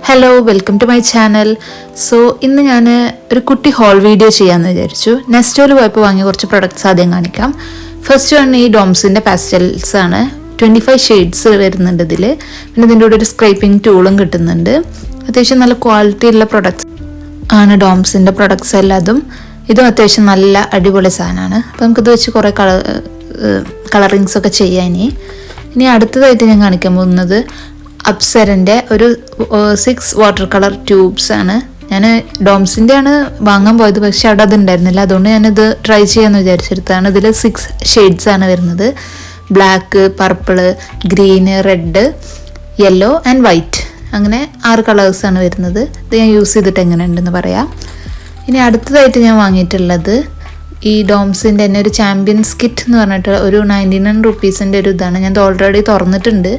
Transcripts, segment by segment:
Hello, welcome to my channel. So ഇന്ന് ഞാൻ ഒരു കുട്ടി ഹോൾ വീഡിയോ ചെയ്യാമെന്ന് വിചാരിച്ചു. നെസ്റ്റോയിൽ പോയപ്പോൾ വാങ്ങിയ കുറച്ച് പ്രൊഡക്ട്സ് ആദ്യം കാണിക്കാം. ഫസ്റ്റ് വൺ ഈ ഡോംസിൻ്റെ പാസ്റ്റൽസ് ആണ്. 25 ഷെയ്ഡ്സ് വരുന്നുണ്ട് ഇതിൽ. പിന്നെ ഇതിൻ്റെ കൂടെ ഒരു സ്ക്രൈപ്പിംഗ് ടൂളും കിട്ടുന്നുണ്ട്. അത്യാവശ്യം നല്ല ക്വാളിറ്റി ഉള്ള പ്രൊഡക്ട്സ് ആണ് ഡോംസിൻ്റെ പ്രൊഡക്ട്സ് എല്ലാതും. ഇതും അത്യാവശ്യം നല്ല അടിപൊളി സാധനമാണ്. അപ്പോൾ നമുക്കിത് വെച്ച് കുറേ കളറിങ്സ് ഒക്കെ ചെയ്യാം. ഇനി അടുത്തതായിട്ട് ഞാൻ കാണിക്കാൻ പോകുന്നത് അപ്സരൻ്റെ ഒരു 6 വാട്ടർ കളർ ട്യൂബ്സ് ആണ്. ഞാൻ ഡോംസിൻ്റെ ആണ് വാങ്ങാൻ പോയത്, പക്ഷെ അവിടെ അതുണ്ടായിരുന്നില്ല. അതുകൊണ്ട് ഞാനിത് ട്രൈ ചെയ്യാമെന്ന് വിചാരിച്ചെടുത്താണ്. ഇതിൽ 6 ഷെയ്ഡ്സ് ആണ് വരുന്നത്. Black, purple, green, red, yellow and white, അങ്ങനെ 6 കളേഴ്സാണ് വരുന്നത്. ഇത് ഞാൻ യൂസ് ചെയ്തിട്ട് എങ്ങനെയുണ്ടെന്ന് പറയാം. ഇനി അടുത്തതായിട്ട് ഞാൻ വാങ്ങിയിട്ടുള്ളത് ഈ ഡോംസിൻ്റെ തന്നെ ഒരു ചാമ്പ്യൻസ് കിറ്റ് എന്ന് പറഞ്ഞിട്ട് ഒരു 99 റുപ്പീസിൻ്റെ ഒരു ഇതാണ്. ഞാൻ ഇത് ഓൾറെഡി തുറന്നിട്ടുണ്ട്.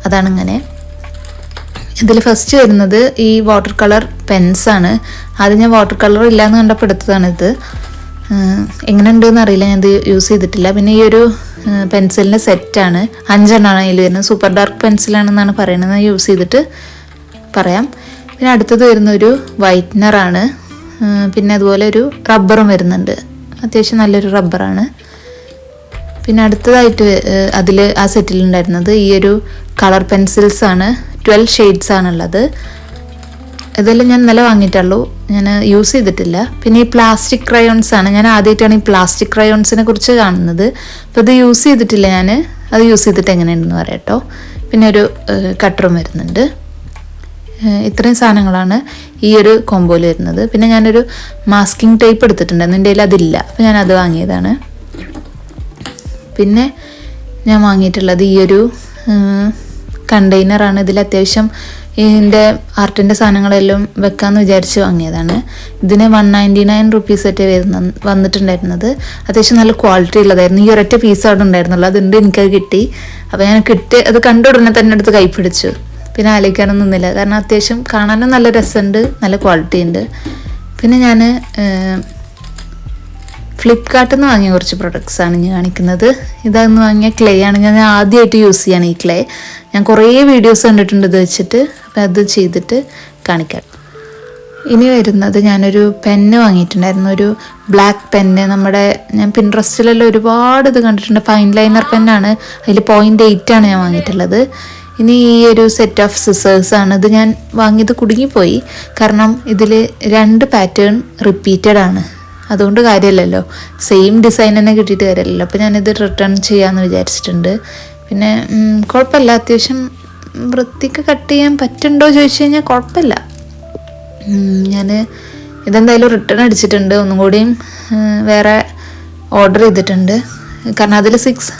അതാണ് ഇങ്ങനെ. ഇതിൽ ഫസ്റ്റ് വരുന്നത് ഈ വാട്ടർ കളർ പെൻസാണ്. ആദ്യം ഞാൻ വാട്ടർ കളർ ഇല്ലയെന്ന് കണ്ടപ്പോൾ എടുത്തതാണിത്. എങ്ങനെ ഉണ്ടെന്ന് അറിയില്ല, ഞാൻ ഇത് യൂസ് ചെയ്തിട്ടില്ല. പിന്നെ ഈ ഒരു പെൻസിലിൻ്റെ സെറ്റാണ്, 5 എണ്ണമാണ് അതിൽ വരുന്നത്. സൂപ്പർ ഡാർക്ക് പെൻസിലാണെന്നാണ് പറയുന്നത്. ഞാൻ യൂസ് ചെയ്തിട്ട് പറയാം. പിന്നെ അടുത്തത് വരുന്നൊരു വൈറ്റ്നറാണ്. പിന്നെ അതുപോലെ ഒരു റബ്ബറും വരുന്നുണ്ട്. അത്യാവശ്യം നല്ലൊരു റബ്ബറാണ്. പിന്നെ അടുത്തതായിട്ട് അതിൽ ആ സെറ്റിലുണ്ടായിരുന്നത് ഈ ഒരു കളർ പെൻസിൽസാണ്. 12 ഷെയ്ഡ്സ് ആണുള്ളത്. ഇതെല്ലാം ഞാൻ ഇന്നലെ വാങ്ങിയിട്ടുള്ളൂ, ഞാൻ യൂസ് ചെയ്തിട്ടില്ല. പിന്നെ ഈ പ്ലാസ്റ്റിക് ക്രയോൺസ് ആണ്. ഞാൻ ആദ്യമായിട്ടാണ് ഈ പ്ലാസ്റ്റിക് ക്രയോൺസിനെ കുറിച്ച് കാണുന്നത്. അപ്പോൾ ഇത് യൂസ് ചെയ്തിട്ടില്ല ഞാൻ. അത് യൂസ് ചെയ്തിട്ട് എങ്ങനെയുണ്ടെന്ന് പറയാം കേട്ടോ. പിന്നെ ഒരു കട്ടറും വരുന്നുണ്ട്. ഇത്രയും സാധനങ്ങളാണ് ഈ ഒരു കോമ്പോയിൽ വരുന്നത്. പിന്നെ ഞാനൊരു മാസ്കിംഗ് ടേപ്പ് എടുത്തിട്ടുണ്ടായിരുന്നു, എൻ്റെ കയ്യിൽ അതില്ല. അപ്പോൾ ഞാനത് വാങ്ങിയതാണ്. പിന്നെ ഞാൻ വാങ്ങിയിട്ടുള്ളത് ഈ ഒരു കണ്ടെയ്നറാണ്. ഇതിൽ അത്യാവശ്യം ഇതിൻ്റെ ആർട്ടിൻ്റെ സാധനങ്ങളെല്ലാം വെക്കാമെന്ന് വിചാരിച്ച് വാങ്ങിയതാണ്. ഇതിന് 199 റുപ്പീസൊക്കെ വന്നിട്ടുണ്ടായിരുന്നത്. അത്യാവശ്യം നല്ല ക്വാളിറ്റി ഉള്ളതായിരുന്നു. ഈ ഒരൊറ്റ പീസ് അവിടെ ഉണ്ടായിരുന്നുള്ളൂ, അതുകൊണ്ട് എനിക്കത് കിട്ടി. അപ്പോൾ ഞാൻ അത് കണ്ട ഉടനെ തന്നെ എടുത്ത് കൈ പിടിച്ചു. പിന്നെ ആലോചിക്കാനൊന്നും നിന്നില്ല, കാരണം അത്യാവശ്യം കാണാനും നല്ല രസമുണ്ട്, നല്ല ക്വാളിറ്റി ഉണ്ട്. പിന്നെ ഞാൻ ഫ്ലിപ്കാർട്ടിൽ നിന്ന് വാങ്ങിയ കുറച്ച് പ്രൊഡക്ട്സാണ് ഞാൻ കാണിക്കുന്നത്. ഇതാന്ന് വാങ്ങിയ ക്ലേ ആണ്. ഞാൻ ആദ്യമായിട്ട് യൂസ് ചെയ്യാണ് ഈ ക്ലേ. ഞാൻ കുറേ വീഡിയോസ് കണ്ടിട്ടുണ്ട് ഇത് വെച്ചിട്ട്. അപ്പം അത് ചെയ്തിട്ട് കാണിക്കാം. ഇനി വരുന്നത് ഞാനൊരു പെന്ന് വാങ്ങിയിട്ടുണ്ടായിരുന്നു, ഒരു ബ്ലാക്ക് പെന്ന്. ഞാൻ പിൻട്രസ്റ്റിലെല്ലാം ഒരുപാട് ഇത് കണ്ടിട്ടുണ്ട്. ഫൈൻ ലൈനർ പെന്നാണ്. അതിൽ 0.8 ആണ് ഞാൻ വാങ്ങിയിട്ടുള്ളത്. ഇനി ഈ ഒരു സെറ്റ് ഓഫ് സിസേഴ്സാണ്. ഇത് ഞാൻ വാങ്ങിയത് കുടുങ്ങിപ്പോയി, കാരണം ഇതിൽ 2 പാറ്റേൺ റിപ്പീറ്റഡ് ആണ്. അതുകൊണ്ട് കാര്യമില്ലല്ലോ, സെയിം ഡിസൈൻ തന്നെ കിട്ടിയിട്ട് കാര്യമില്ലല്ലോ. അപ്പോൾ ഞാനിത് റിട്ടേൺ ചെയ്യാമെന്ന് വിചാരിച്ചിട്ടുണ്ട്. പിന്നെ കുഴപ്പമില്ല, അത്യാവശ്യം വൃത്തിക്ക് കട്ട് ചെയ്യാൻ പറ്റുന്നുണ്ടോ ചോദിച്ചു കഴിഞ്ഞാൽ കുഴപ്പമില്ല. ഞാൻ ഇതെന്തായാലും റിട്ടേൺ അടിച്ചിട്ടുണ്ട്. ഒന്നും കൂടിയും വേറെ ഓർഡർ ചെയ്തിട്ടുണ്ട്, കാരണം അതിൽ 6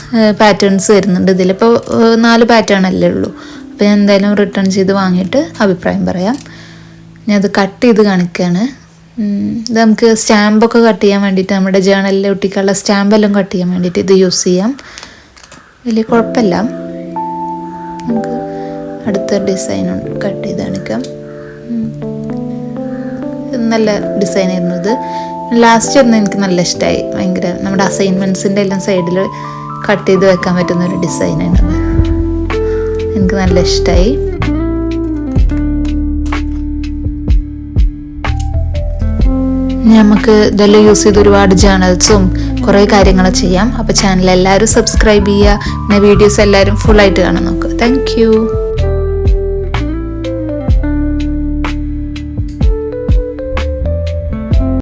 പാറ്റേൺസ് വരുന്നുണ്ട്. ഇതിലിപ്പോൾ 4 പാറ്റേൺ അല്ലേ ഉള്ളൂ. അപ്പോൾ ഞാൻ എന്തായാലും റിട്ടേൺ ചെയ്ത് വാങ്ങിയിട്ട് അഭിപ്രായം പറയാം. ഞാനത് കട്ട് ചെയ്ത് കാണിക്കുകയാണ്. ഇത് നമുക്ക് സ്റ്റാമ്പൊക്കെ കട്ട് ചെയ്യാൻ വേണ്ടിയിട്ട്, നമ്മുടെ ജേണലിൽ ഒട്ടിക്കാനുള്ള സ്റ്റാമ്പെല്ലാം കട്ട് ചെയ്യാൻ വേണ്ടിയിട്ട് ഇത് യൂസ് ചെയ്യാം. വലിയ കുഴപ്പമില്ല. നമുക്ക് അടുത്ത ഡിസൈൻ കട്ട് ചെയ്ത് കാണിക്കാം. നല്ല ഡിസൈനായിരുന്നു ഇത്. ലാസ്റ്റ് വരുന്നത് എനിക്ക് നല്ല ഇഷ്ടമായി. ഭയങ്കര നമ്മുടെ അസൈൻമെൻറ്റ്സിൻ്റെ എല്ലാം സൈഡിൽ കട്ട് ചെയ്ത് വെക്കാൻ പറ്റുന്ന ഒരു ഡിസൈനാണത്. എനിക്ക് നല്ല ഇഷ്ടമായി. നമുക്ക് ഇതെല്ലാം യൂസ് ചെയ്ത് ഒരുപാട് ജേണൽസും കുറേ കാര്യങ്ങൾ ചെയ്യാം. അപ്പോൾ ചാനൽ എല്ലാവരും സബ്സ്ക്രൈബ് ചെയ്യുക. പിന്നെ വീഡിയോസ് എല്ലാവരും ഫുള്ളായിട്ട് കാണാൻ നോക്കുക. Thank you.